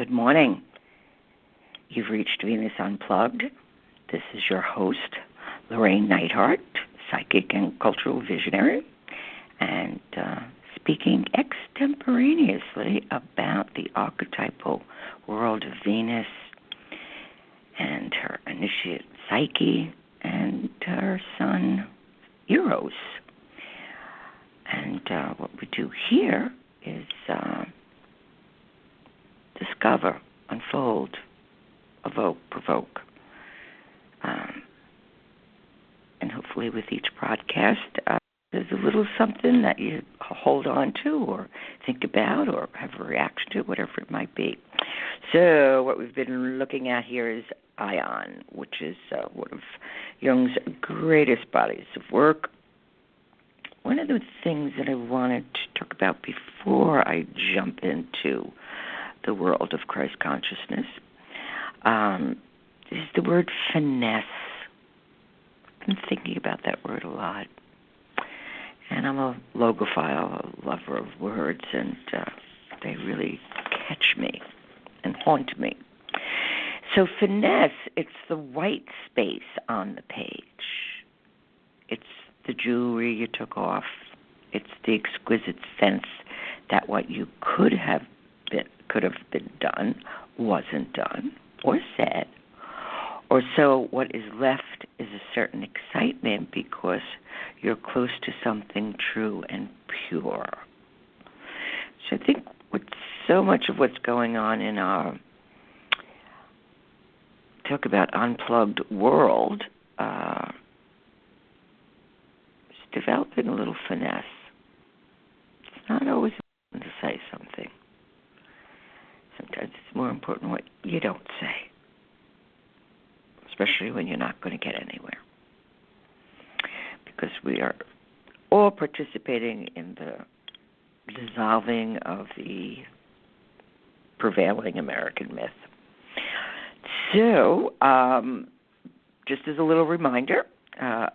Good morning. You've reached Venus Unplugged. This is your host, Llorraine Neithardt, psychic and cultural visionary, and speaking extemporaneously about the archetypal world of Venus and her initiate Psyche and her son, Eros. And what we do here is discover, unfold, evoke, provoke. And hopefully with each broadcast, there's a little something that you hold on to or think about or have a reaction to, whatever it might be. So what we've been looking at here is AION, which is one of Jung's greatest bodies of work. One of the things that I wanted to talk about before I jump into the world of Christ consciousness is the word finesse. I've been thinking about that word a lot. And I'm a logophile, a lover of words, and they really catch me and haunt me. So finesse, it's the white space on the page. It's the jewelry you took off. It's the exquisite sense that what you could have been done wasn't done or said. Or so what is left is a certain excitement because you're close to something true and pure. So I think with so much of what's going on in our talk about unplugged world, it's developing a little finesse. It's not always important to say something. Sometimes it's more important what you don't say, especially when you're not going to get anywhere. Because we are all participating in the dissolving of the prevailing American myth. So, just as a little reminder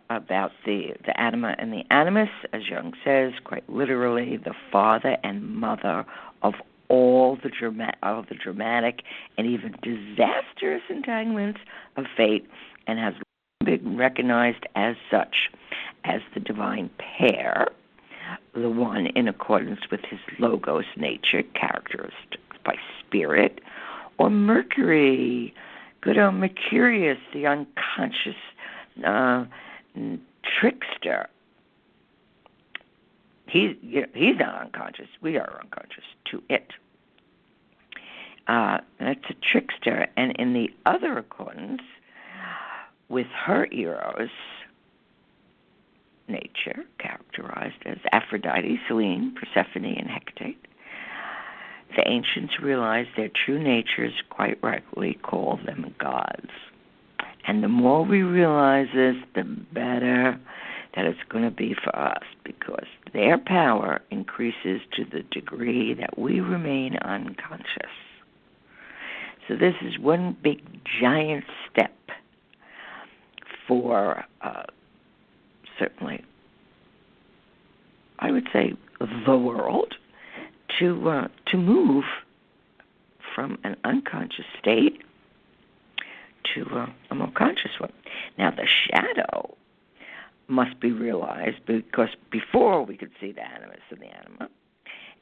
about the anima and the animus, as Jung says, quite literally, the father and mother of all the dramatic and even disastrous entanglements of fate, and has been recognized as such as the divine pair, the one in accordance with his logos nature, characterized by spirit, or Mercury, good old Mercurius, the unconscious trickster. He's not unconscious. We are unconscious to it. That's a trickster. And in the other accordance, with her Eros nature, characterized as Aphrodite, Selene, Persephone, and Hecate, the ancients realized their true natures, quite rightly call them gods. And the more we realize this, the better that it's going to be for us, because their power increases to the degree that we remain unconscious. So this is one big giant step for certainly, I would say, the world to move from an unconscious state to a more conscious one. Now, the shadow must be realized, because before we could see the animus and the anima,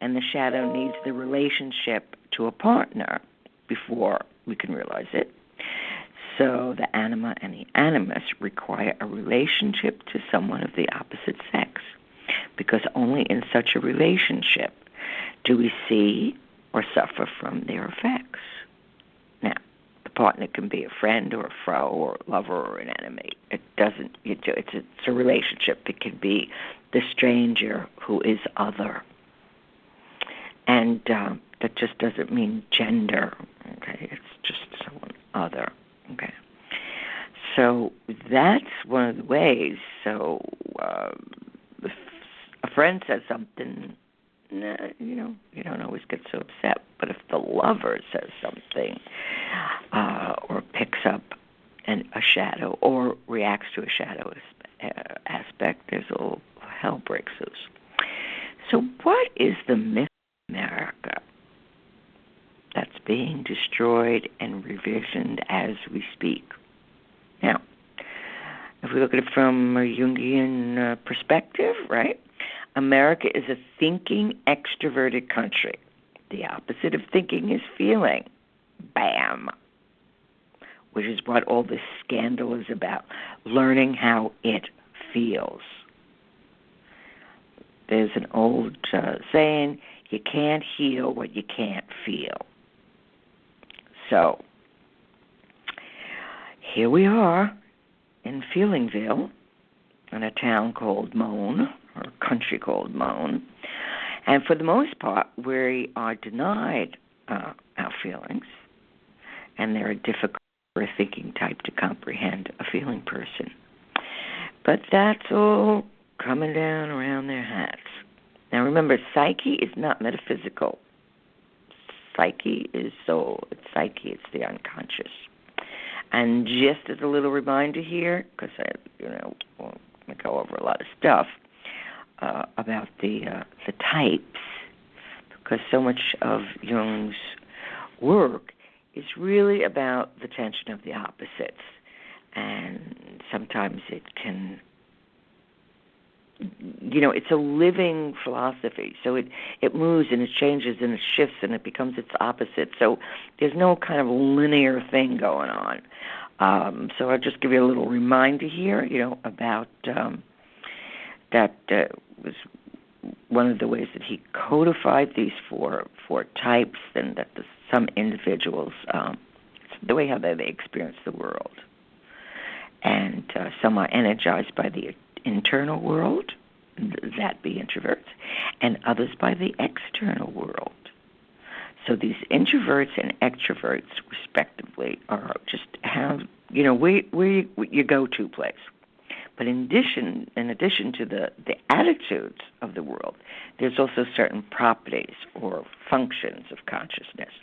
and the shadow needs the relationship to a partner before we can realize it. So the anima and the animus require a relationship to someone of the opposite sex, because only in such a relationship do we see or suffer from their effects. Now, the partner can be a friend or a foe or a lover or an enemy. It's a relationship. It can be the stranger who is other. And that just doesn't mean gender, okay? It's just someone other, okay? So that's one of the ways. So if a friend says something, you don't always get so upset. But if the lover says something or picks up a shadow or reacts to a shadow aspect, there's a little hell breaks loose. So what is the myth of America? that's being destroyed and revisioned as we speak. Now, if we look at it from a Jungian perspective, right, America is a thinking, extroverted country. The opposite of thinking is feeling. Bam. Which is what all this scandal is about, learning how it feels. There's an old saying, you can't heal what you can't feel. So, here we are in Feelingville, in a town called Moan, or a country called Moan. And for the most part, we are denied our feelings, and they're difficult for a thinking type to comprehend a feeling person. But that's all coming down around their hats. Now remember, psyche is not metaphysical. Psyche is soul. It's psyche. It's the unconscious. And just as a little reminder here, because I won't go over a lot of stuff about the types, because so much of Jung's work is really about the tension of the opposites, and sometimes it can, it's a living philosophy, so it moves and it changes and it shifts and it becomes its opposite, so there's no kind of linear thing going on. So I'll just give you a little reminder here, about that was one of the ways that he codified these four types, and that some individuals, the way how they experience the world. And some are energized by the internal world, that be introverts, and others by the external world. So these introverts and extroverts, respectively, are just how, where you go-to place. But in addition to the attitudes of the world, there's also certain properties or functions of consciousness.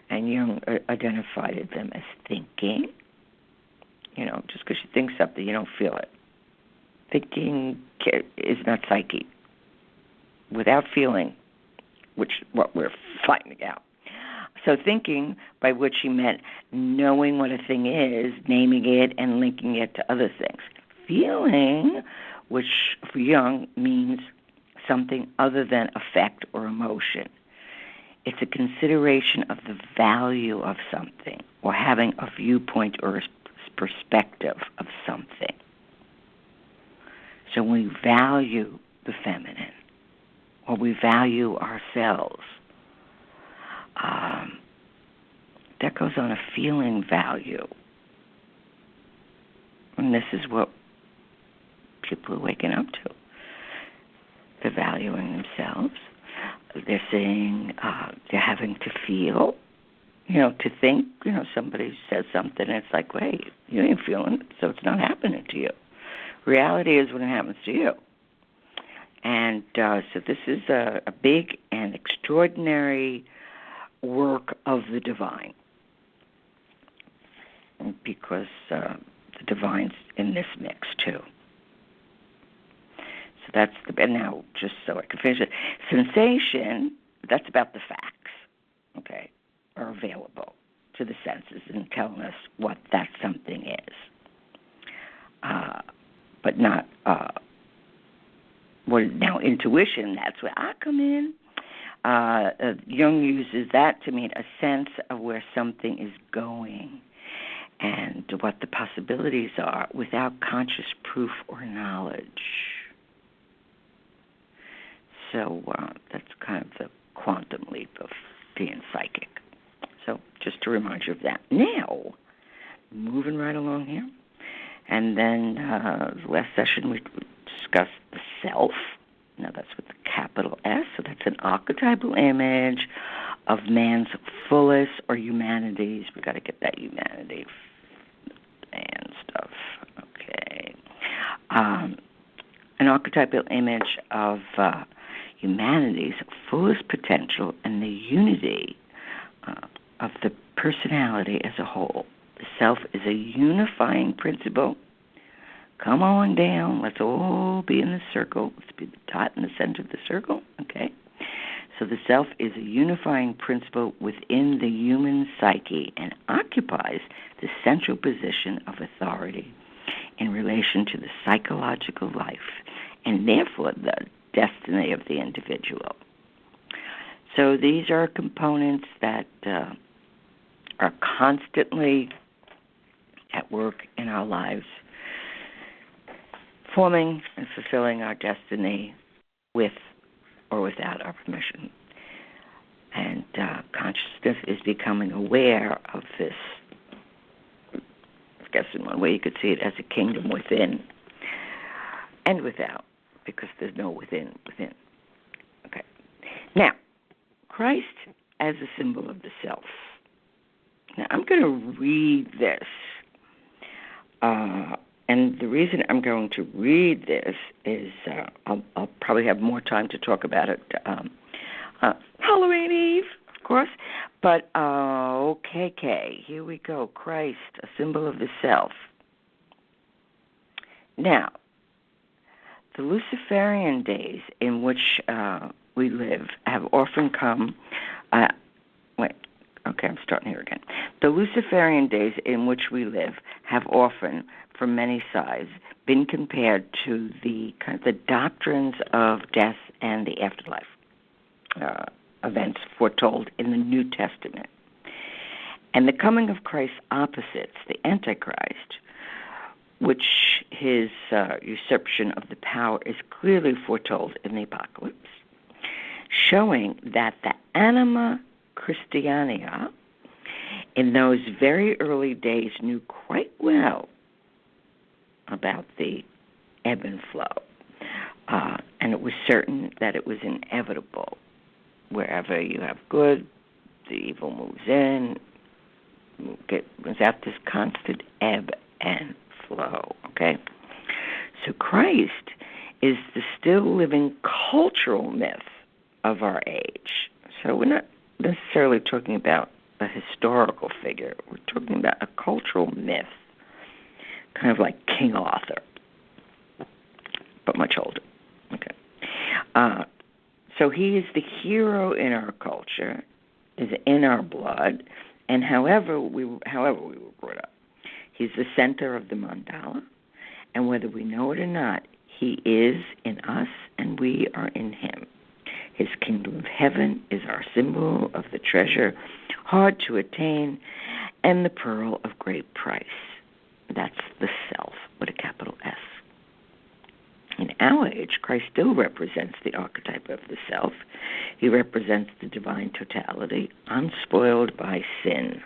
And Jung identified them as thinking. Just because you think something, you don't feel it. Thinking is not psyche. Without feeling, which is what we're finding out. So thinking, by which he meant knowing what a thing is, naming it, and linking it to other things. Feeling, which for Jung means something other than affect or emotion. It's a consideration of the value of something, or having a viewpoint or a perspective of something. So we value the feminine, or we value ourselves. That goes on a feeling value. And this is what people are waking up to. They're valuing themselves. They're saying they're having to feel, to think, somebody says something and it's like, wait, you ain't feeling it, so it's not happening to you. Reality is when it happens to you. And so this is a big and extraordinary work of the divine, because the divine's in this mix too. So that's and now just so I can finish it. Sensation, that's about the facts, okay, are available to the senses and telling us what that something is. But not, now intuition, that's where I come in. Jung uses that to mean a sense of where something is going and what the possibilities are without conscious proof or knowledge. So that's kind of the quantum leap of being psychic. So just to remind you of that. Now, moving right along here. And then the last session we discussed the self. Now that's with the capital S. So that's an archetypal image of man's fullest or humanities. We got to get that humanity and stuff. Okay. An archetypal image of humanity's fullest potential and the unity of the personality as a whole. The self is a unifying principle. Come on down. Let's all be in the circle. Let's be the dot in the center of the circle. Okay. So the self is a unifying principle within the human psyche and occupies the central position of authority in relation to the psychological life and therefore the destiny of the individual. So these are components that are constantly at work in our lives, forming and fulfilling our destiny with or without our permission. And consciousness is becoming aware of this. I guess in one way you could see it as a kingdom within and without, because there's no within. Okay. Now, Christ as a symbol of the self. Now, I'm going to read this. And the reason I'm going to read this is I'll probably have more time to talk about it Halloween Eve, of course. But, okay, here we go. Christ, a symbol of the self. Now, the Luciferian days in which we live have often come... I'm starting here again. The Luciferian days in which we live have often, from many sides, been compared to the doctrines of death and the afterlife, events foretold in the New Testament. And the coming of Christ's opposites, the Antichrist, which his usurpation of the power is clearly foretold in the Apocalypse, showing that the anima Christiania in those very early days knew quite well about the ebb and flow. And it was certain that it was inevitable. Wherever you have good, the evil moves in, moves out, this constant ebb and flow, okay? So Christ is the still living cultural myth of our age. So we're not necessarily talking about a historical figure. We're talking about a cultural myth, kind of like King Arthur, but much older. Okay. So he is the hero in our culture, is in our blood, and however we were brought up. He's the center of the mandala, and whether we know it or not, he is in us and we are in him. His kingdom of heaven is our symbol of the treasure hard to attain and the pearl of great price. That's the self with a capital S. In our age, Christ still represents the archetype of the self. He represents the divine totality, unspoiled by sin.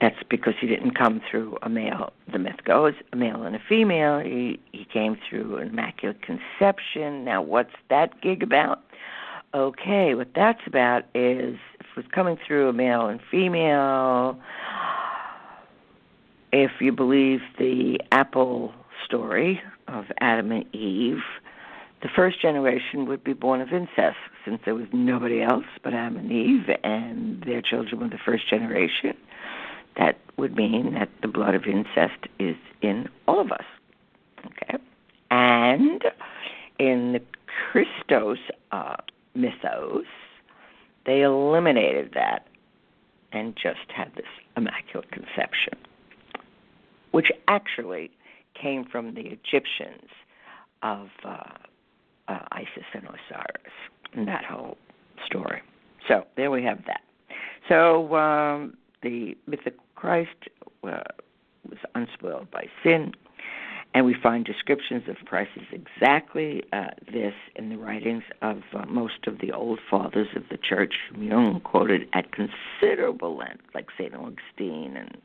That's because he didn't come through a male. The myth goes, a male and a female. He came through an immaculate conception. Now, what's that gig about? Okay, what that's about is, if it was coming through a male and female, if you believe the apple story of Adam and Eve, the first generation would be born of incest, since there was nobody else but Adam and Eve, and their children were the first generation. That would mean that the blood of incest is in all of us. Okay? And in the Christos mythos, they eliminated that and just had this immaculate conception, which actually came from the Egyptians of Isis and Osiris, and that whole story. So there we have that. So the myth of Christ was unspoiled by sin, and we find descriptions of Christ as exactly this in the writings of most of the old fathers of the church, whom Jung quoted at considerable length, like St. Augustine and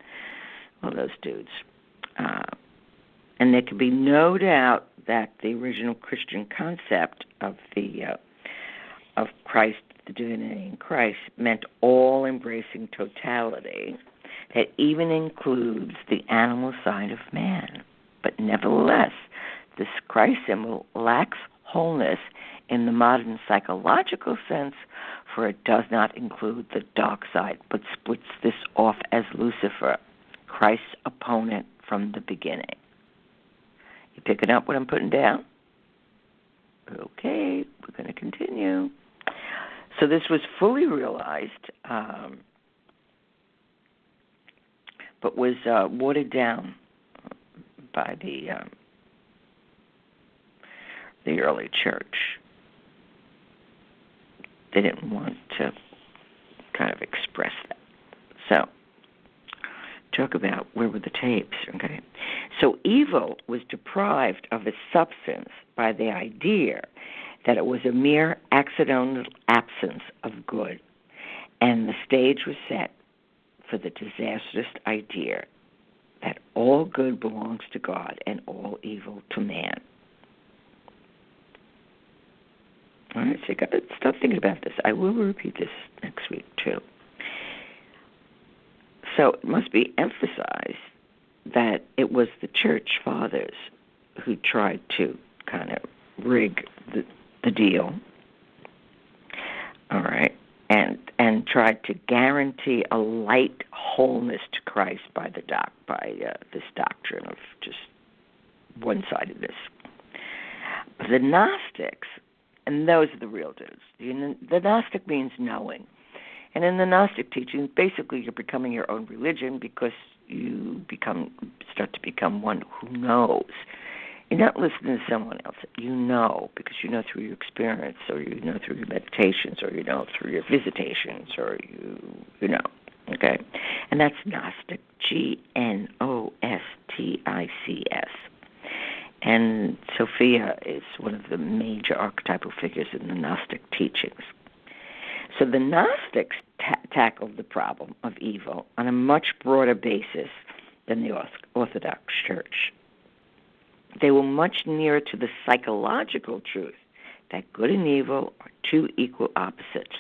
all those dudes. And there can be no doubt that the original Christian concept of of Christ, the divinity in Christ, meant all-embracing totality that even includes the animal side of man. But nevertheless, this Christ symbol lacks wholeness in the modern psychological sense, for it does not include the dark side, but splits this off as Lucifer, Christ's opponent from the beginning. You picking up what I'm putting down? Okay, we're going to continue. So this was fully realized, but was watered down by the early church. They didn't want to kind of express that. So, talk about where were the tapes, okay? So evil was deprived of its substance by the idea that it was a mere accidental absence of good, and the stage was set for the disastrous idea that all good belongs to God and all evil to man. All right, so you got to start thinking about this. I will repeat this next week, too. So it must be emphasized that it was the church fathers who tried to kind of rig the deal, all right, and tried to guarantee a light wholeness to Christ by this doctrine of just one-sidedness. The Gnostics, and those are the real dudes. The Gnostic means knowing. And in the Gnostic teaching, basically you're becoming your own religion because you start to become one who knows. You're not listening to someone else. You know, because you know through your experience, or you know through your meditations, or you know through your visitations, or you know, okay? And that's Gnostic, Gnostics. And Sophia is one of the major archetypal figures in the Gnostic teachings. So the Gnostics tackled the problem of evil on a much broader basis than the Orthodox Church. They were much nearer to the psychological truth that good and evil are two equal opposites,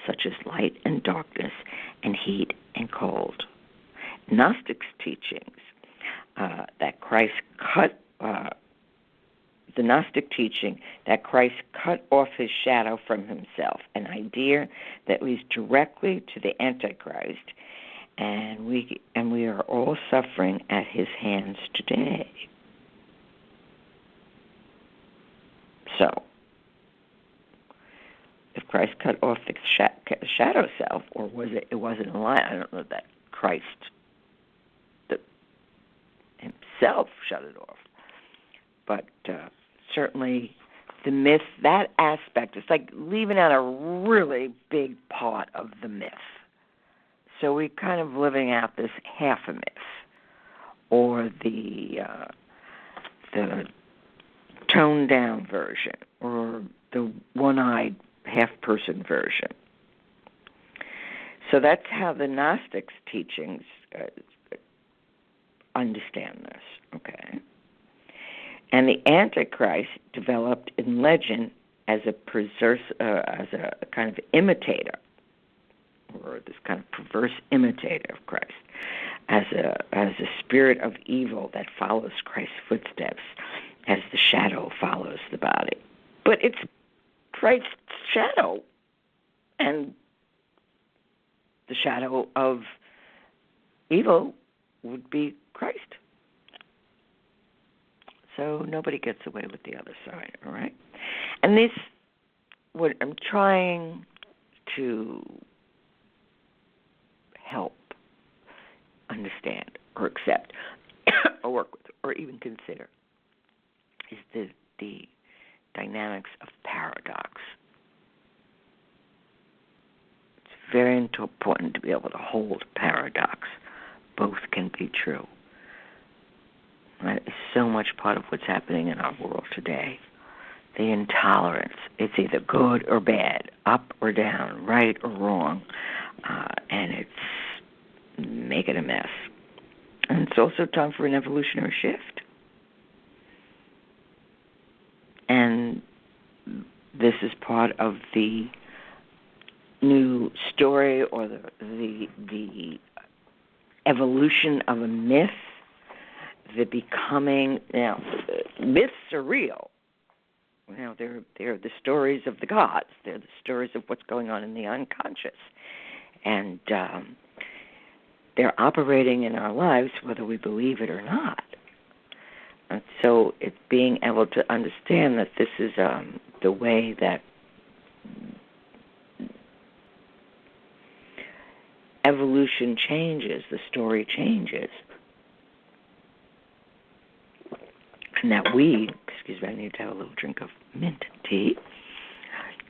such as light and darkness, and heat and cold. Gnostics' teachings that Christ cut the Gnostic teaching that Christ cut off his shadow from himself, an idea that leads directly to the Antichrist, and we are all suffering at his hands today. So, if Christ cut off the shadow self, or it wasn't a lie, I don't know that Christ himself shut it off. But certainly the myth, that aspect, it's like leaving out a really big part of the myth. So we're kind of living out this half a myth, or the toned-down version, or the one-eyed half-person version. So that's how the Gnostics' teachings understand this, okay? And the Antichrist developed in legend as a kind of imitator, or this kind of perverse imitator of Christ, as a spirit of evil that follows Christ's footsteps, as the shadow follows the body. But it's Christ's shadow, and the shadow of evil would be Christ. So nobody gets away with the other side, all right? And this, what I'm trying to help understand or accept or work with or even consider is the dynamics of paradox. It's very important to be able to hold paradox. Both can be true. That is so much part of what's happening in our world today. The intolerance. It's either good or bad, up or down, right or wrong, and it's making a mess. And it's also time for an evolutionary shift. And this is part of the new story, or the evolution of a myth. The becoming, myths are real. They're the stories of the gods. They're the stories of what's going on in the unconscious. And they're operating in our lives whether we believe it or not. And so it's being able to understand that this is the way that evolution changes, the story changes. And that excuse me, I need to have a little drink of mint tea.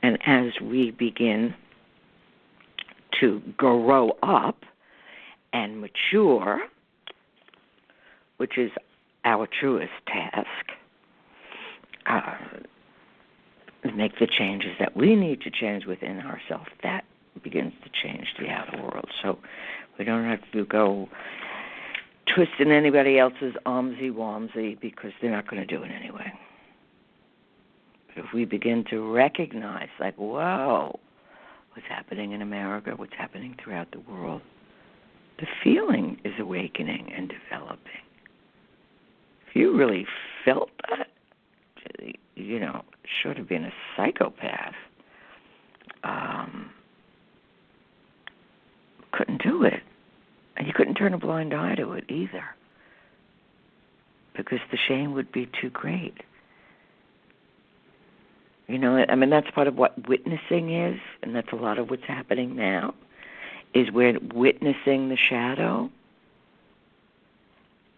And as we begin to grow up and mature, which is our truest task, make the changes that we need to change within ourselves, that begins to change the outer world. So we don't have to go twisting anybody else's armsy-wamsy because they're not going to do it anyway. But if we begin to recognize, like, whoa, what's happening in America, what's happening throughout the world, the feeling is awakening and developing. If you really felt that, short of being a psychopath, couldn't do it. And you couldn't turn a blind eye to it either, because the shame would be too great. That's part of what witnessing is, and that's a lot of what's happening now, is we're witnessing the shadow,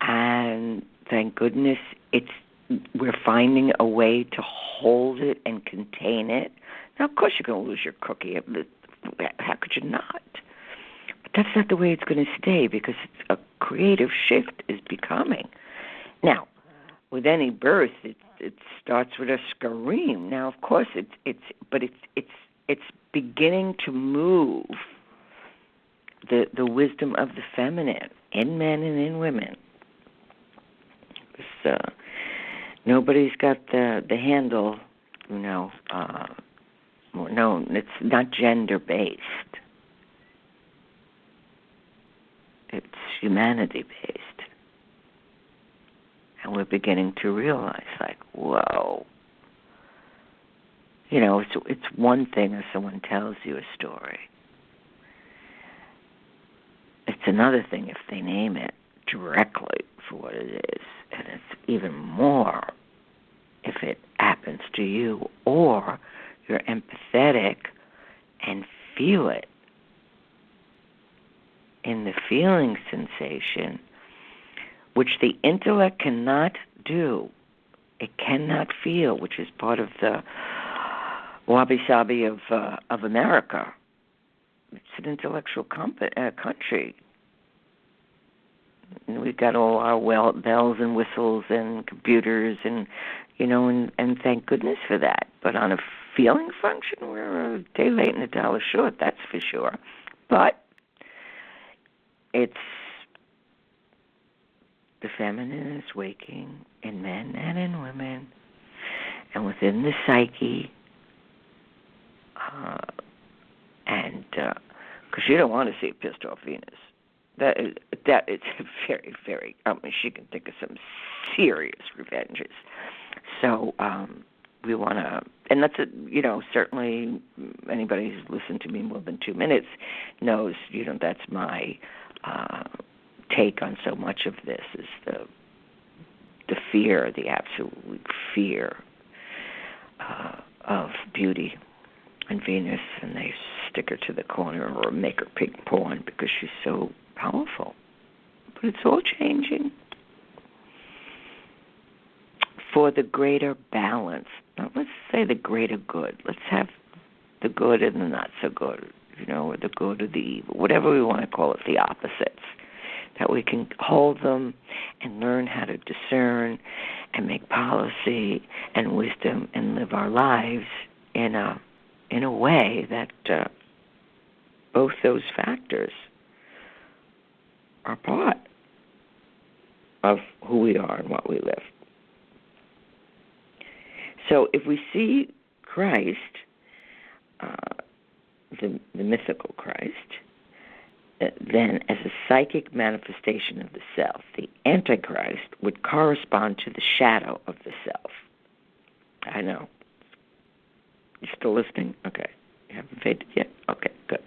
and thank goodness we're finding a way to hold it and contain it. Now, of course, you're going to lose your cookie. How could you not? But that's not the way it's going to stay, because a creative shift is becoming. Now, with any birth, it starts with a scream. Now, of course, it's beginning to move the wisdom of the feminine in men and in women. Nobody's got the handle, no, it's not gender-based. It's humanity-based. And we're beginning to realize, like, whoa. It's one thing if someone tells you a story. It's another thing if they name it directly for what it is. And it's even more if it happens to you, or you're empathetic and feel it in the feeling sensation, which the intellect cannot do. It cannot feel, which is part of the wabi-sabi of America. It's an intellectual country. And we've got all our bells and whistles and computers and thank goodness for that. But on a feeling function, we're a day late and a dollar short, that's for sure. But it's the feminine is waking in men and in women, and within the psyche, and because you don't want to see a pissed off Venus. That is very, very. She can think of some serious revenges. So we want to, and that's certainly anybody who's listened to me more than 2 minutes knows. That's my take on so much of this is the fear, the absolute fear of beauty and Venus, and they stick her to the corner or make her pink pawn because she's so powerful. But it's all changing for the greater balance. Now, let's say the greater good. Let's have the good and the not so good, or the good or the evil, whatever we want to call it, the opposites, that we can hold them and learn how to discern and make policy and wisdom and live our lives in a way that both those factors are part of who we are and what we live. So if we see Christ, the mythical Christ, then as a psychic manifestation of the self, the Antichrist would correspond to the shadow of the self. I know. You still listening? Okay. You haven't faded yet? Okay, good.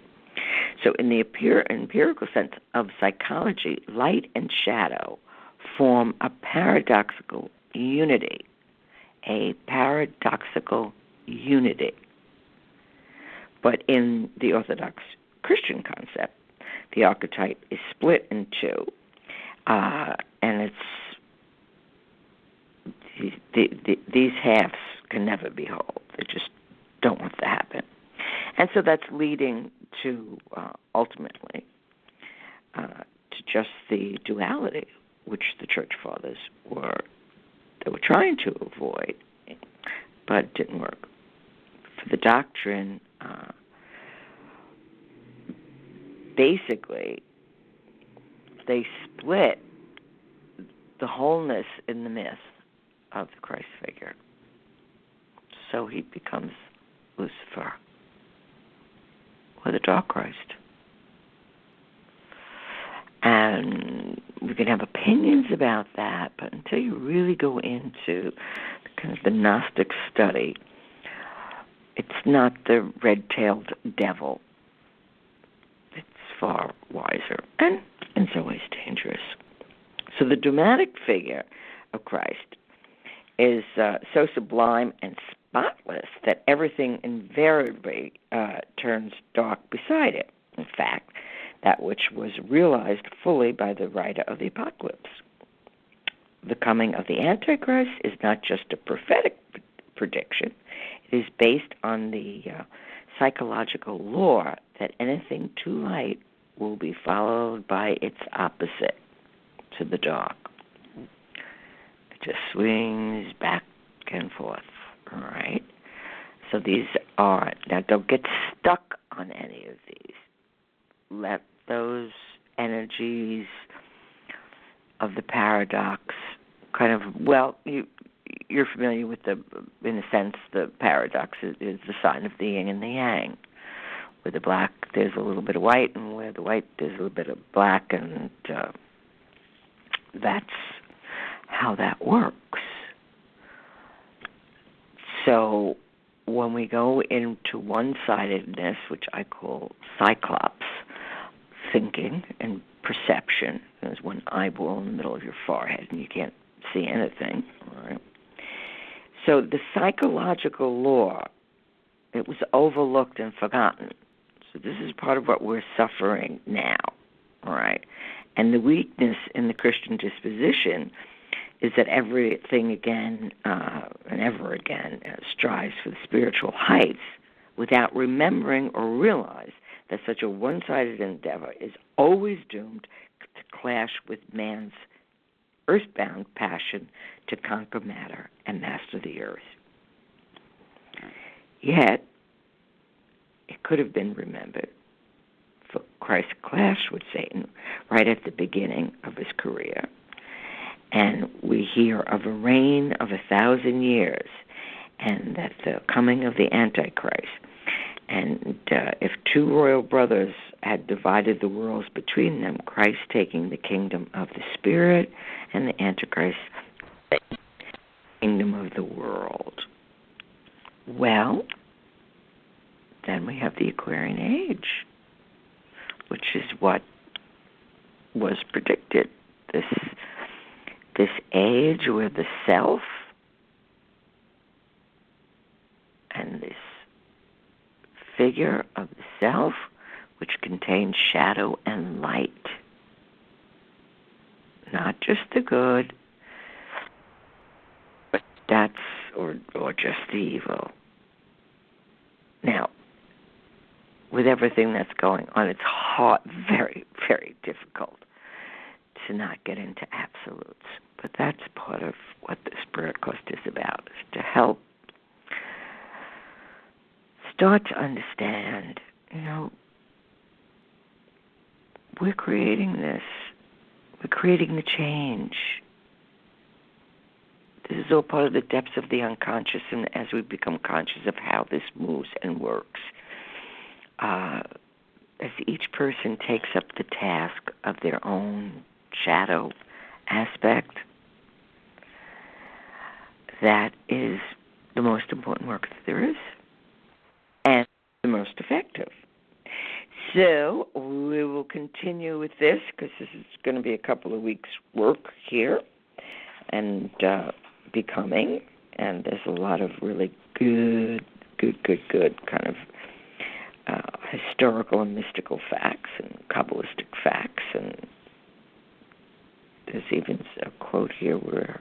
So in the empirical sense of psychology, light and shadow form a paradoxical unity, a paradoxical unity. But in the Orthodox Christian concept, the archetype is split in two, and these halves can never be whole. They just don't want to happen. And so that's leading to, ultimately, to just the duality, which the Church Fathers were trying to avoid, but it didn't work. For the doctrine, basically, they split the wholeness in the myth of the Christ figure. So he becomes Lucifer, or the Dark Christ. And we can have opinions about that, but until you really go into kind of the Gnostic study, it's not the red-tailed devil. It's far wiser and in some ways dangerous. So the dramatic figure of Christ is so sublime and spotless that everything invariably turns dark beside it. In fact, that which was realized fully by the writer of the Apocalypse. The coming of the Antichrist is not just a prophetic prediction. It is based on the psychological law that anything too light will be followed by its opposite, to the dark. It just swings back and forth, all right? So these are, now don't get stuck on any of these. Let those energies of the paradox kind of, well, you're familiar with in a sense, the paradox is the sign of the yin and the yang. Where the black, there's a little bit of white, and where the white, there's a little bit of black, and that's how that works. So when we go into one-sidedness, which I call cyclops thinking and perception, there's one eyeball in the middle of your forehead, and you can't see anything, all right? So the psychological law, it was overlooked and forgotten. So this is part of what we're suffering now, all right? And the weakness in the Christian disposition is that everything again and ever again strives for the spiritual heights without remembering or realize that such a one-sided endeavor is always doomed to clash with man's earthbound passion to conquer matter and master the earth. Yet, it could have been remembered for Christ's clash with Satan right at the beginning of his career. And we hear of a reign of 1,000 years, and that the coming of the Antichrist. And if two royal brothers had divided the worlds between them, Christ taking the kingdom of the Spirit and the Antichrist, the kingdom of the world. Well, then we have the Aquarian Age, which is what was predicted. This age where the self and this figure of the self, which contains shadow and light, not just the good, but or just the evil. Now, with everything that's going on, it's hard, very, very difficult to not get into absolutes. But that's part of what the Spirit Quest is about, is to help start to understand, we're creating this. We're creating the change. This is all part of the depths of the unconscious, and as we become conscious of how this moves and works, as each person takes up the task of their own shadow aspect, that is the most important work that there is, and the most effective. So we will continue with this, because this is going to be a couple of weeks' work here, and becoming, and there's a lot of really good kind of historical and mystical facts and Kabbalistic facts, and there's even a quote here where,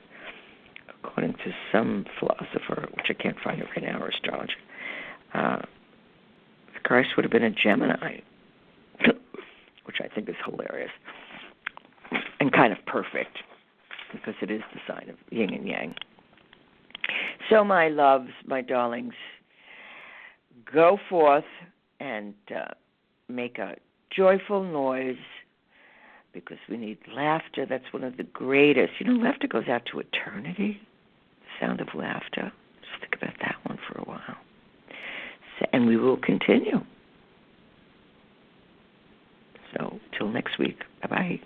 according to some philosopher, which I can't find it right now, or astrologer, Christ would have been a Gemini, which I think is hilarious and kind of perfect, because it is the sign of yin and yang. So, my loves, my darlings, go forth and make a joyful noise, because we need laughter. That's one of the greatest. Laughter goes out to eternity. The sound of laughter. Just think about that one for a while. And we will continue. So, till next week. Bye-bye.